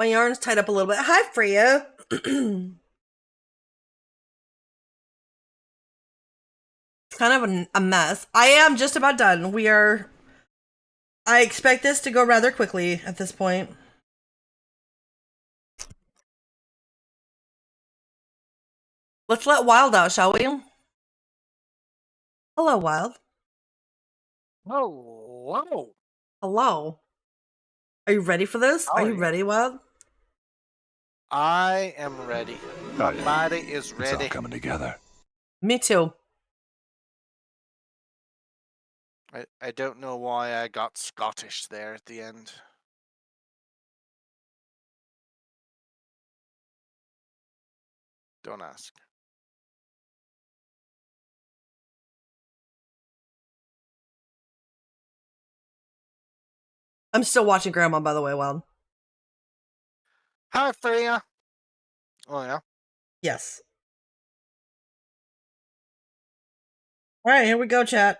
My yarn's tied up a little bit. Hi, Freya. It's kind of a mess. I am just about done. I expect this to go rather quickly at this point. Let's let Wild out, shall we? Hello, Wild. Whoa. Hello. Are you ready for this? How Are are you you? ready, Wild? I am ready. My body is It's all ready. coming together. Me too. I don't know why I got Scottish there at the end. Don't ask. I'm still watching Grandma, by the way, Wild. Hi, Freya. Oh, yeah. Yes. All right, here we go, chat.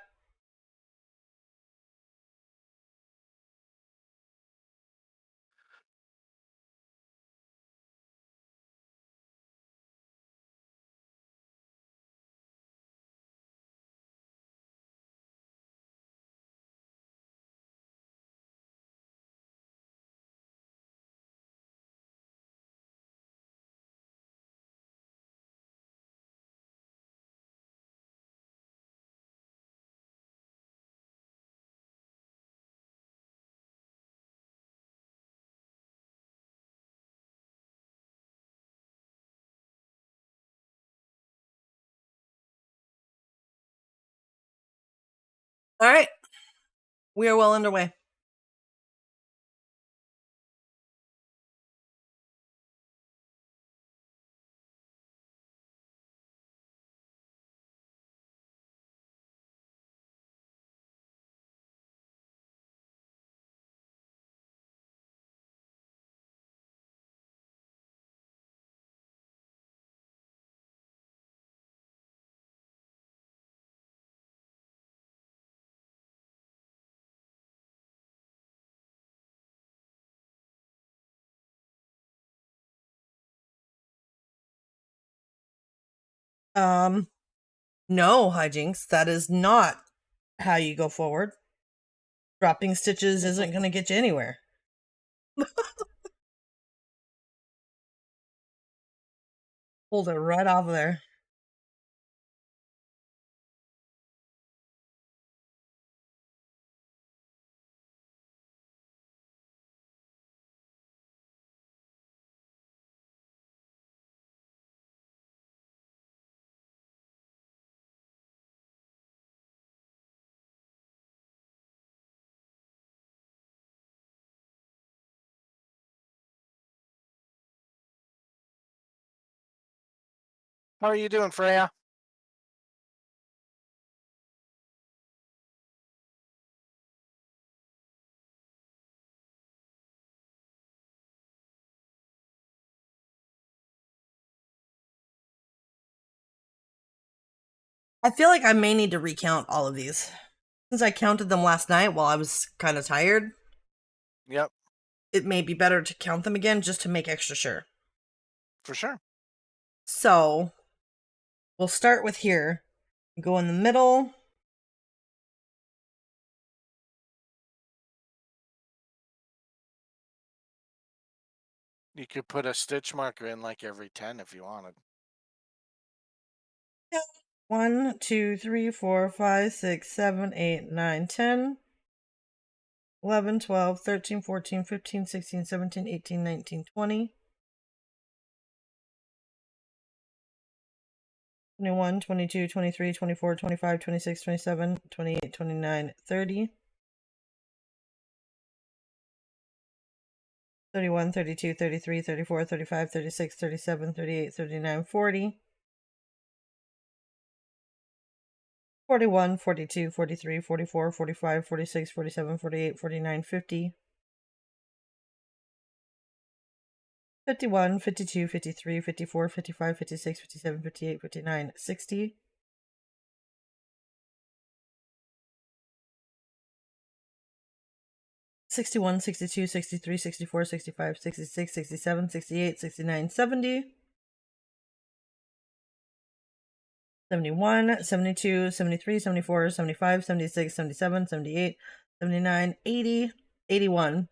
All right. We are well underway. No, hijinks. That is not how you go forward. Dropping stitches isn't going to get you anywhere. Pulled it right off of there. How are you doing, Freya? I feel like I may need to recount all of these. Since I counted them last night while I was kind of tired, Yep, it may be better to count them again just to make extra sure. for sure. So, we'll start with here. Go in the middle. You could put a stitch marker in like every 10 if you wanted. 1, 2, 3, 4, 5, 6, 7, 8, 9, 10, 11, 12, 13, 14, 15, 16, 17, 18, 19, 20, 21, 22, 23, 24, 25, 26, 27, 28, 29, 30, 31, 32, 33, 34, 35, 36, 37, 38, 39, 40, 41, 42, 43, 44, 45, 46, 47, 48, 49, 50, 51, 52, 53, 54, 55, 56, 57, 58, 59, 60, 61, 62, 63, 64, 65, 66, 67, 68, 69, 70. 71, 72, 73, 74, 75, 76, 77, 78, 79, 80, 81.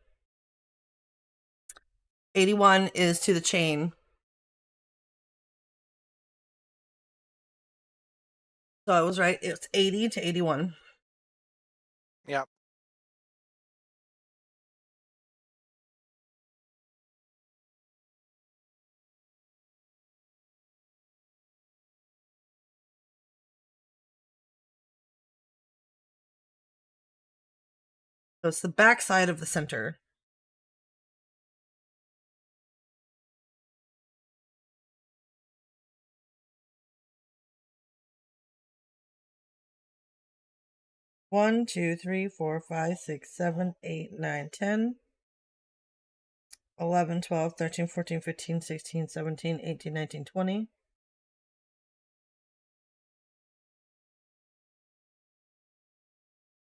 81 is to the chain. So I was right. It's 80 to 81. Yep. So it's the back side of the center. One, 2, 3, 4, 5, 6, 7, 8, 9, 10, 11, 12, 13, 14, 15, 16, 17, 18, 19, 20.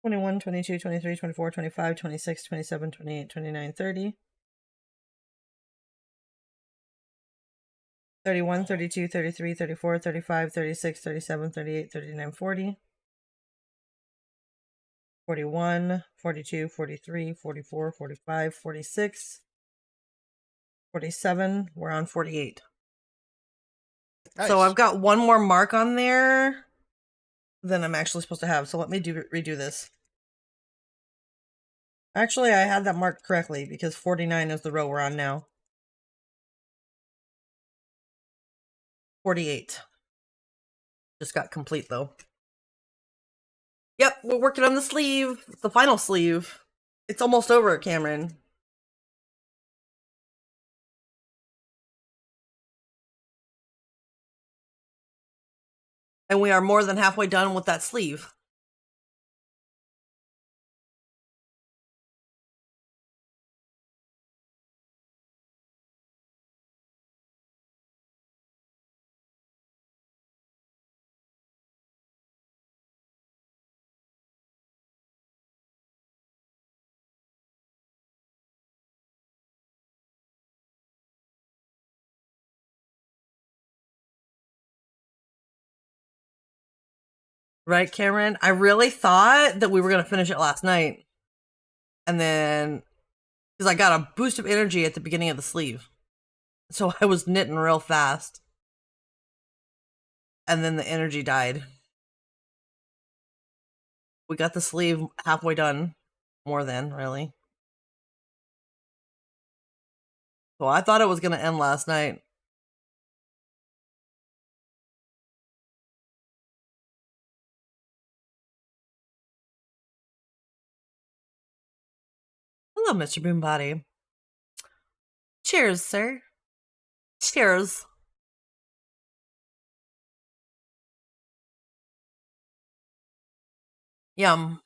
21, 22, 23, 24, 25, 26, 27, 28, 29, 30. 31, 32, 33, 34, 35, 36, 37, 38, 39, 40. 41, 42, 43, 44, 45, 46, 47. We're on 48. Nice. So I've got one more mark on there than I'm actually supposed to have. So let me redo this. Actually, I had that marked correctly because 49 is the row we're on now. 48. Just got complete though. Yep, we're working on the sleeve. The final sleeve. It's almost over, Cameron. And we are more than halfway done with that sleeve. Right, Cameron? I really thought that we were going to finish it last night. And then, because I got a boost of energy at the beginning of the sleeve. So I was knitting real fast. And then the energy died. We got the sleeve halfway done. More than, really. So I thought it was going to end last night. Hello, Mr. Boombody. Cheers, sir. Cheers. Yum.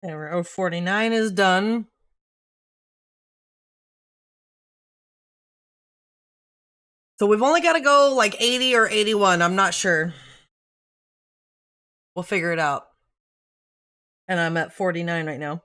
And row 49 is done. So we've only got to go like 80 or 81. I'm not sure. We'll figure it out. And I'm at 49 right now.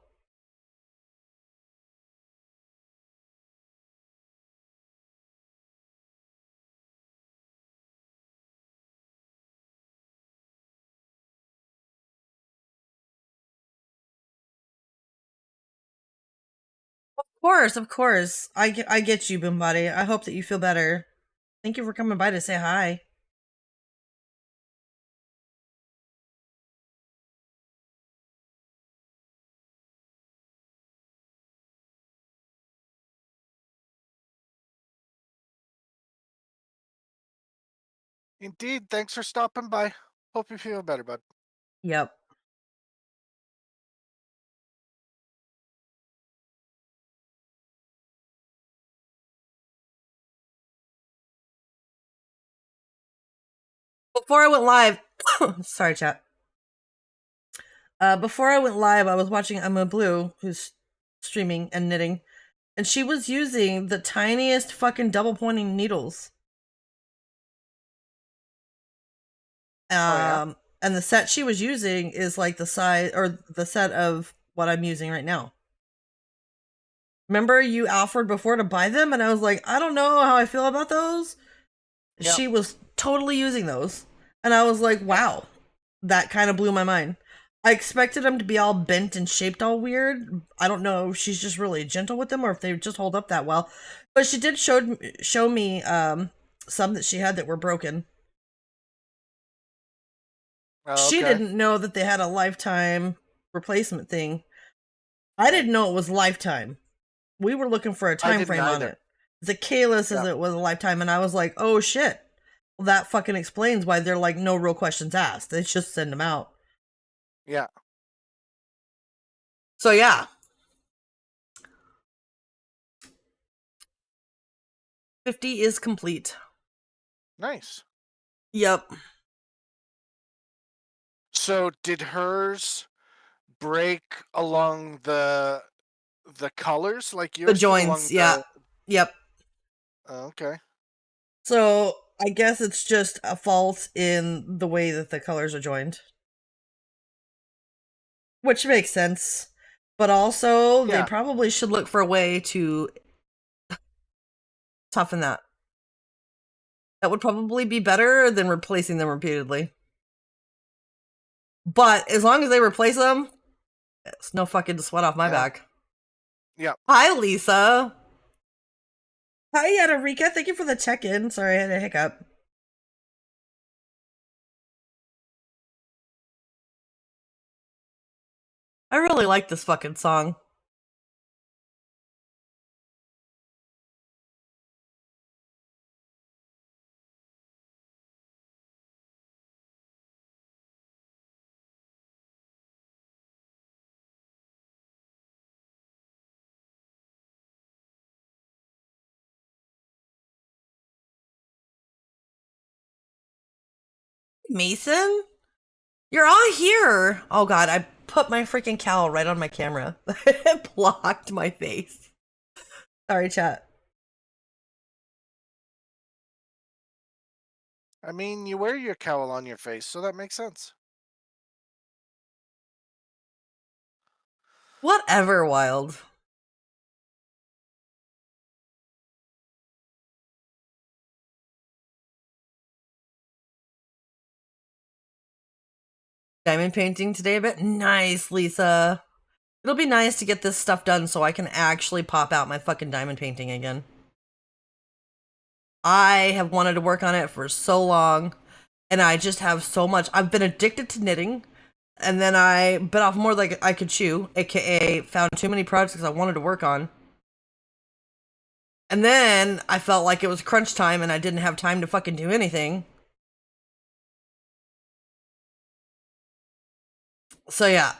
Of Of course. I get you, Boombody. I hope that you feel better. Thank you for coming by to say hi. Indeed. Thanks for stopping by. Hope you feel better, bud. Yep. Before I went live, sorry, chat. Before I went live, I was watching Emma Blue, who's streaming and knitting, and she was using the tiniest fucking double pointing needles. And the set she was using is like the size or the set of what I'm using right now. Remember you offered before to buy them, and I was like, I don't know how I feel about those. Yep. She was totally using those, and I was like, wow, that kind of blew my mind. I expected them to be all bent and shaped all weird. I don't know if she's just really gentle with them or if they just hold up that well. But she did show me some that she had that were broken. She didn't know that they had a lifetime replacement thing. I didn't know it was lifetime. We were looking for a time frame on it. Zakayla says it was a lifetime, and I was like, oh shit. Well, that fucking explains why they're like no real questions asked. They just send them out. Yeah. So yeah. 50 is complete. Nice. Yep. So did hers break along the colors like yours? The joints, yeah. Yep. Oh, okay. So I guess it's just a fault in the way that the colors are joined. Which makes sense. But also, they probably should look for a way to toughen that. That would probably be better than replacing them repeatedly. But as long as they replace them, it's no fucking sweat off my back. Yeah. Hi, Lisa. Hi, Yadarika. Thank you for the check-in. Sorry, I had a hiccup. I really like this fucking song. Mason? You're all here. Oh god, I put my freaking cowl right on my camera. It blocked my face. Sorry, chat. I mean, you wear your cowl on your face, so that makes sense. Whatever, Wild. Diamond painting today a bit? Nice, Lisa. It'll be nice to get this stuff done so I can actually pop out my fucking diamond painting again. I have wanted to work on it for so long, and I just have so much. I've been addicted to knitting, and then I bit off more like I could chew, aka found too many projects I wanted to work on. And then I felt like it was crunch time and I didn't have time to fucking do anything. So yeah.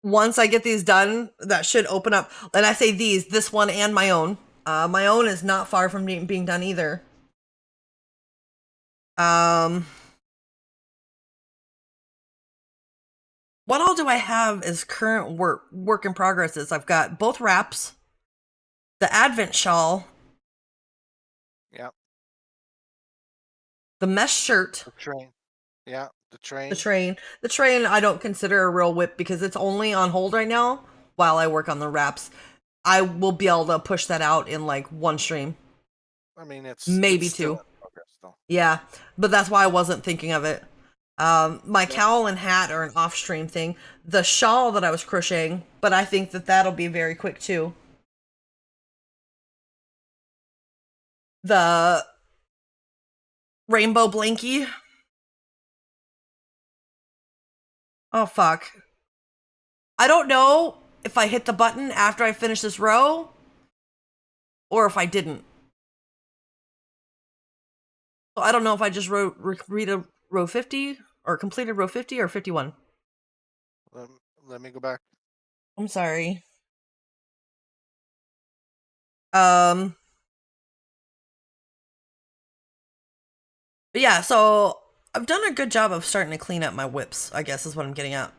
Once I get these done, that should open up. And I say these, this one and my own. My own is not far from being done either. What all do I have as current work in progress is I've got both wraps, the Advent shawl. Yep. The mesh shirt. The train. Yeah, the train. The train I don't consider a real whip because it's only on hold right now while I work on the wraps. I will be able to push that out in like one stream. I mean, it's maybe still two. in progress, though. Yeah, but that's why I wasn't thinking of it. My cowl and hat are an off-stream thing. The shawl that I was crocheting, but I think that that'll be very quick too. The rainbow blankie. Oh fuck. I don't know if I hit the button after I finish this row or if I didn't. So I don't know if I just read a row 50 or completed row 50 or 51. Let me go back. I'm sorry. But yeah, so I've done a good job of starting to clean up my whips, I guess is what I'm getting at.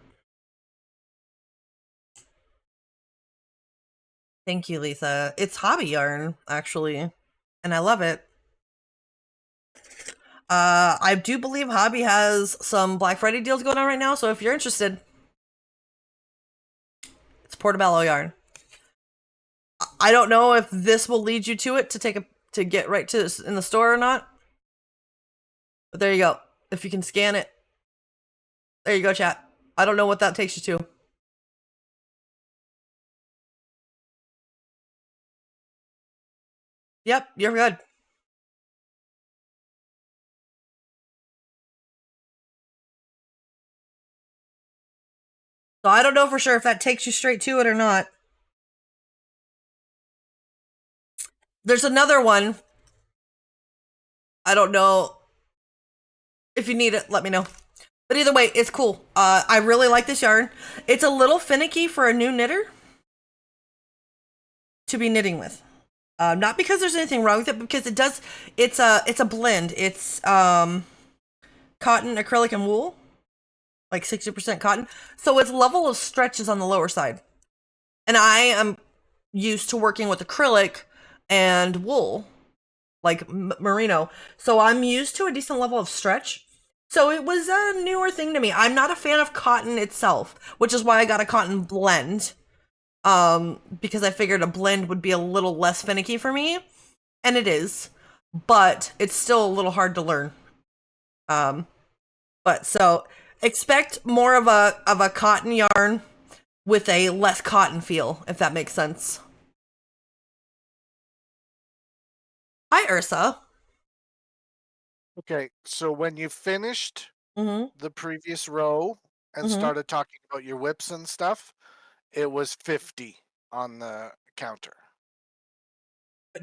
Thank you, Lisa. It's hobby yarn, actually, and I love it. I do believe Hobby has some Black Friday deals going on right now, so if you're interested, it's Portobello yarn. I don't know if this will lead you to it to get right to this in the store or not. But there you go. If you can scan it. There you go, chat. I don't know what that takes you to. Yep, you're good. So I don't know for sure if that takes you straight to it or not. There's another one. I don't know. If you need it, let me know. But either way, it's cool. I really like this yarn. It's a little finicky for a new knitter to be knitting with. Not because there's anything wrong with it, because it does. It's a blend. It's cotton, acrylic, and wool, like 60% cotton. So its level of stretch is on the lower side. And I am used to working with acrylic and wool, like merino. So I'm used to a decent level of stretch. So it was a newer thing to me. I'm not a fan of cotton itself, which is why I got a cotton blend. Because I figured a blend would be a little less finicky for me. And it is. But it's still a little hard to learn. But so expect more of a cotton yarn with a less cotton feel, if that makes sense. Hi, Ursa. Okay, so when you finished Mm-hmm. the previous row and started talking about your whips and stuff, it was 50 on the counter.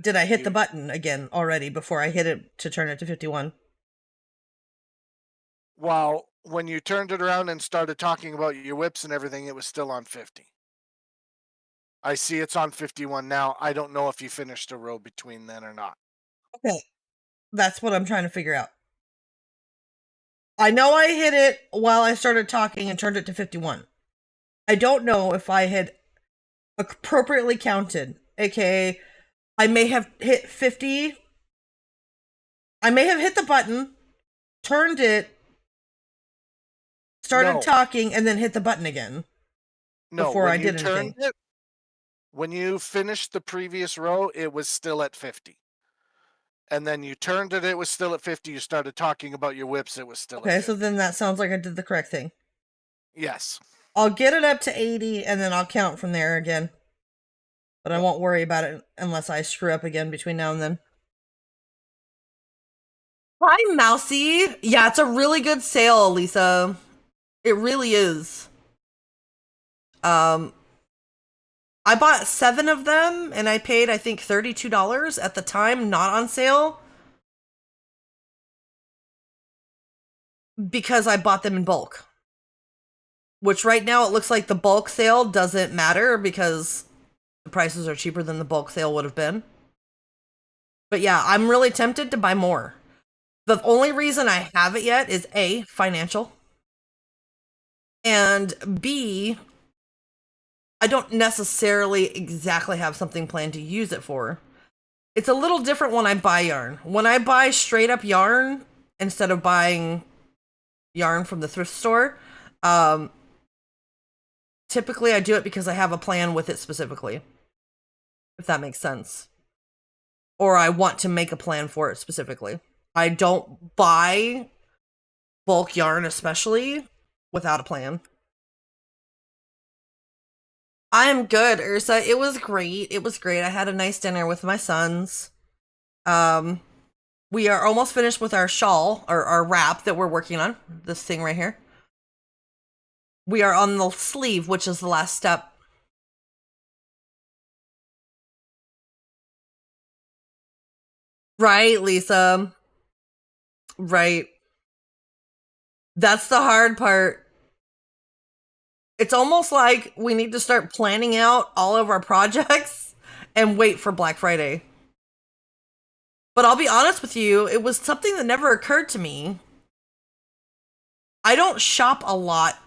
Did I hit the button again already before I hit it to turn it to 51? Well, when you turned it around and started talking about your whips and everything, it was still on 50. I see it's on 51 now. I don't know if you finished a row between then or not. Okay. That's what I'm trying to figure out. I know I hit it while I started talking and turned it to 51. I don't know if I had appropriately counted, aka I may have hit 50. I may have hit the button, turned it, started talking, and then hit the button again. No, before I did anything. When you finished the previous row, it was still at 50. And then you turned it was still at 50. You started talking about your whips, it was still at 50. Okay, so then that sounds like I did the correct thing. Yes. I'll get it up to 80 and then I'll count from there again. But I won't worry about it unless I screw up again between now and then. Hi, Mousy. Yeah, it's a really good sale, Lisa. It really is. I bought 7 of them and I paid, I think, $32 at the time, not on sale. Because I bought them in bulk. Which right now it looks like the bulk sale doesn't matter because the prices are cheaper than the bulk sale would have been. But yeah, I'm really tempted to buy more. The only reason I haven't yet is A, financial. And B, I don't necessarily exactly have something planned to use it for. It's a little different when I buy yarn. When I buy straight up yarn, instead of buying yarn from the thrift store, typically I do it because I have a plan with it specifically. If that makes sense. Or I want to make a plan for it specifically. I don't buy bulk yarn, especially without a plan. I'm good, Ursa. It was great. It was great. I had a nice dinner with my sons. Um, we are almost finished with our shawl or our wrap that we're working on. This thing right here. We are on the sleeve, which is the last step. Right, Lisa. Right. That's the hard part. It's almost like we need to start planning out all of our projects and wait for Black Friday. But I'll be honest with you, it was something that never occurred to me. I don't shop a lot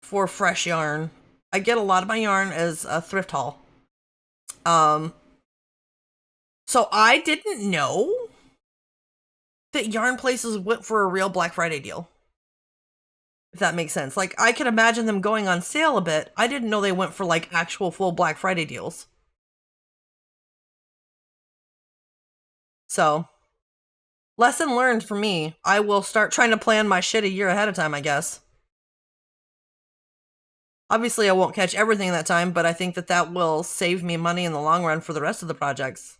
for fresh yarn. I get a lot of my yarn as a thrift haul. Um, so I didn't know that yarn places went for a real Black Friday deal. If that makes sense. Like, I can imagine them going on sale a bit. I didn't know they went for like actual full Black Friday deals. So, lesson learned for me. I will start trying to plan my shit a year ahead of time, I guess. Obviously, I won't catch everything that time, but I think that that will save me money in the long run for the rest of the projects.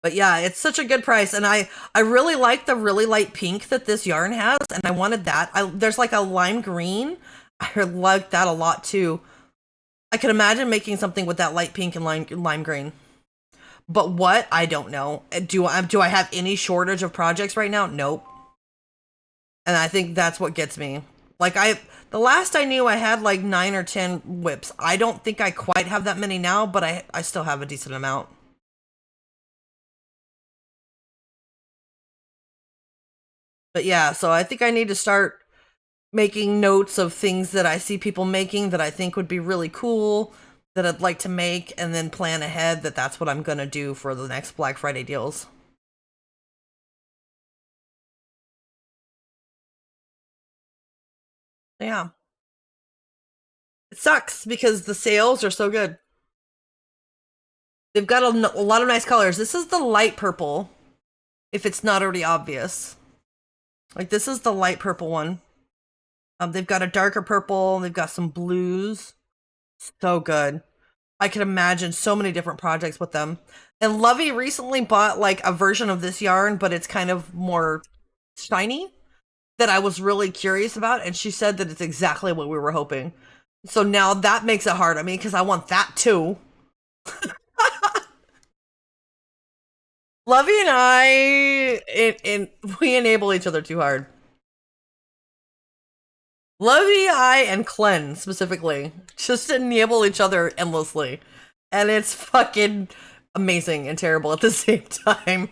But yeah, it's such a good price, and I really like the really light pink that this yarn has, and I wanted that. There's like a lime green. I like that a lot too. I can imagine making something with that light pink and lime green. But what? I don't know. Do I have any shortage of projects right now? Nope. And I think that's what gets me. Like, the last I knew I had like 9 or 10 whips. I don't think I quite have that many now, but I still have a decent amount. But yeah, so I think I need to start making notes of things that I see people making that I think would be really cool, that I'd like to make, and then plan ahead that that's what I'm going to do for the next Black Friday deals. Yeah. It sucks because the sales are so good. They've got a lot of nice colors. This is the light purple, if it's not already obvious. Like, this is the light purple one. They've got a darker purple. They've got some blues. So good. I can imagine so many different projects with them. And Lovey recently bought like a version of this yarn, but it's kind of more shiny that I was really curious about. And she said that it's exactly what we were hoping. So now that makes it hard on me because I want that too. Lovey and we enable each other too hard. Lovey, I, and Clen specifically just enable each other endlessly. And it's fucking amazing and terrible at the same time.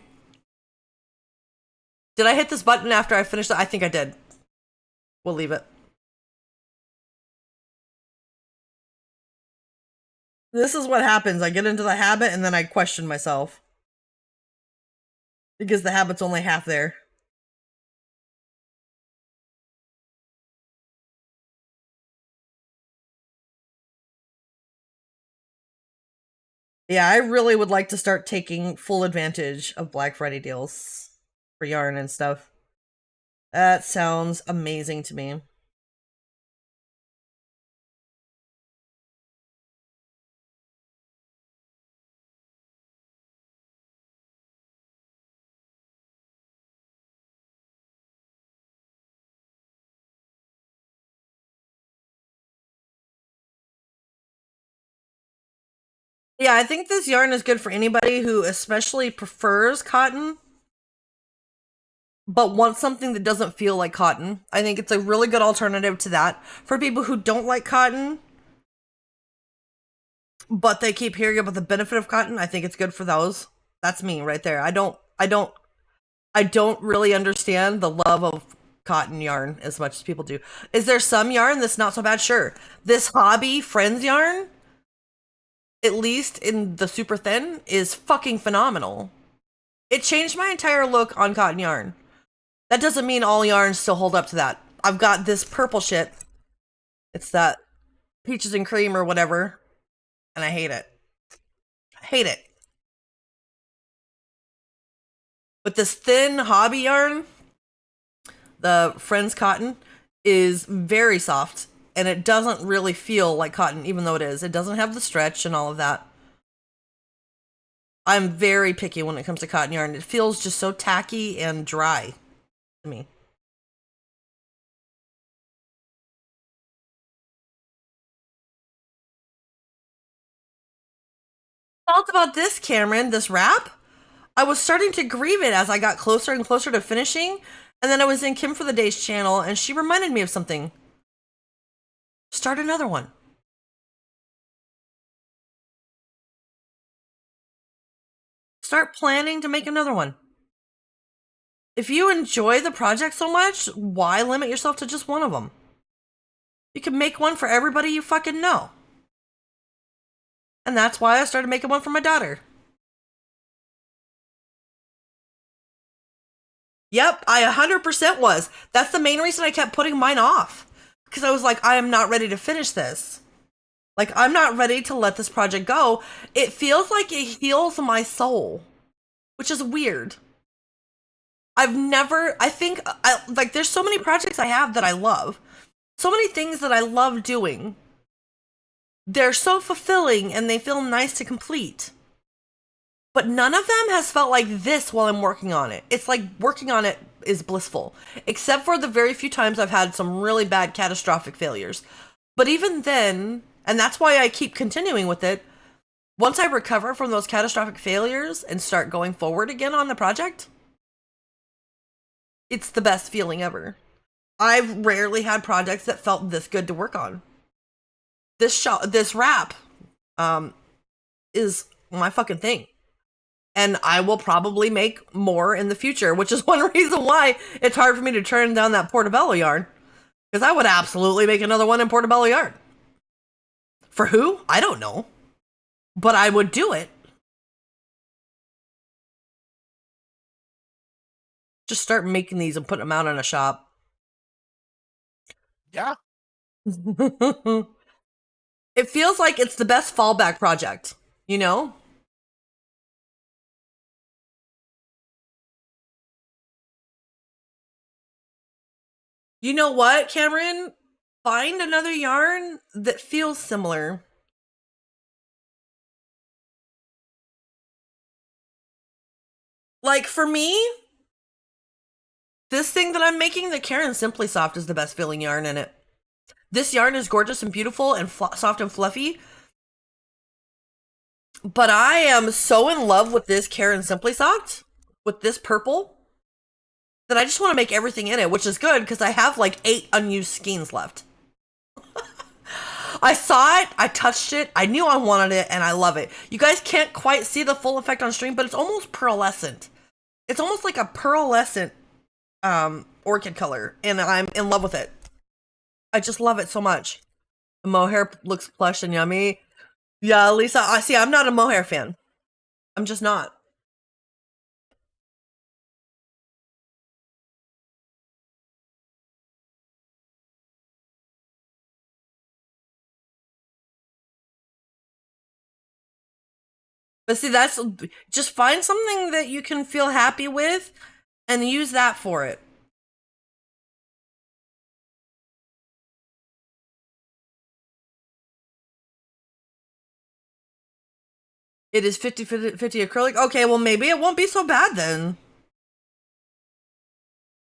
Did I hit this button after I finished it? I think I did. We'll leave it. This is what happens. I get into the habit and then I question myself. Because the habit's only half there. Yeah, I really would like to start taking full advantage of Black Friday deals for yarn and stuff. That sounds amazing to me. Yeah, I think this yarn is good for anybody who especially prefers cotton, but wants something that doesn't feel like cotton. I think it's a really good alternative to that. For people who don't like cotton, but they keep hearing about the benefit of cotton, I think it's good for those. That's me right there. I don't really understand the love of cotton yarn as much as people do. Is there some yarn that's not so bad? Sure. This hobby friends yarn, at least in the super thin, is fucking phenomenal. It changed my entire look on cotton yarn. That doesn't mean all yarns still hold up to that. I've got this purple shit. It's that peaches and cream or whatever, and I hate it. I hate it. But this thin hobby yarn, the Friends cotton, is very soft and it doesn't really feel like cotton, even though it is. It doesn't have the stretch and all of that. I'm very picky when it comes to cotton yarn. It feels just so tacky and dry to me. Thoughts about this, Cameron, this wrap? I was starting to grieve it as I got closer and closer to finishing, and then I was in Kim for the Day's channel, and she reminded me of something. Start another one. Start planning to make another one. If you enjoy the project so much, why limit yourself to just one of them? You can make one for everybody you fucking know. And that's why I started making one for my daughter. Yep, I 100% was. That's the main reason I kept putting mine off. Because I was like, I am not ready to finish this. Like, I'm not ready to let this project go. It feels like it heals my soul, which is weird. There's so many projects I have that I love. So many things that I love doing. They're so fulfilling and they feel nice to complete. But none of them has felt like this while I'm working on it. It's like working on it is blissful, except for the very few times I've had some really bad catastrophic failures. But even then, and that's why I keep continuing with it, once I recover from those catastrophic failures and start going forward again on the project, it's the best feeling ever. I've rarely had projects that felt this good to work on. This wrap is my fucking thing. And I will probably make more in the future, which is one reason why it's hard for me to turn down that Portobello yarn. Because I would absolutely make another one in Portobello yarn. For who? I don't know. But I would do it. Just start making these and putting them out in a shop. Yeah. It feels like it's the best fallback project, you know? You know what, Cameron? Find another yarn that feels similar. Like for me, this thing that I'm making, the Caron Simply Soft, is the best feeling yarn in it. This yarn is gorgeous and beautiful and soft and fluffy. But I am so in love with this Caron Simply Soft, with this purple, that I just want to make everything in it, which is good because I have like 8 unused skeins left. I saw it, I touched it, I knew I wanted it, and I love it. You guys can't quite see the full effect on stream, but it's almost pearlescent. It's almost like a pearlescent orchid color, and I'm in love with it. I just love it so much. The mohair looks plush and yummy. Yeah, Lisa, I'm not a mohair fan. I'm just not. But see, that's just find something that you can feel happy with and use that for it. It is 50-50 acrylic. Okay, well, maybe it won't be so bad then.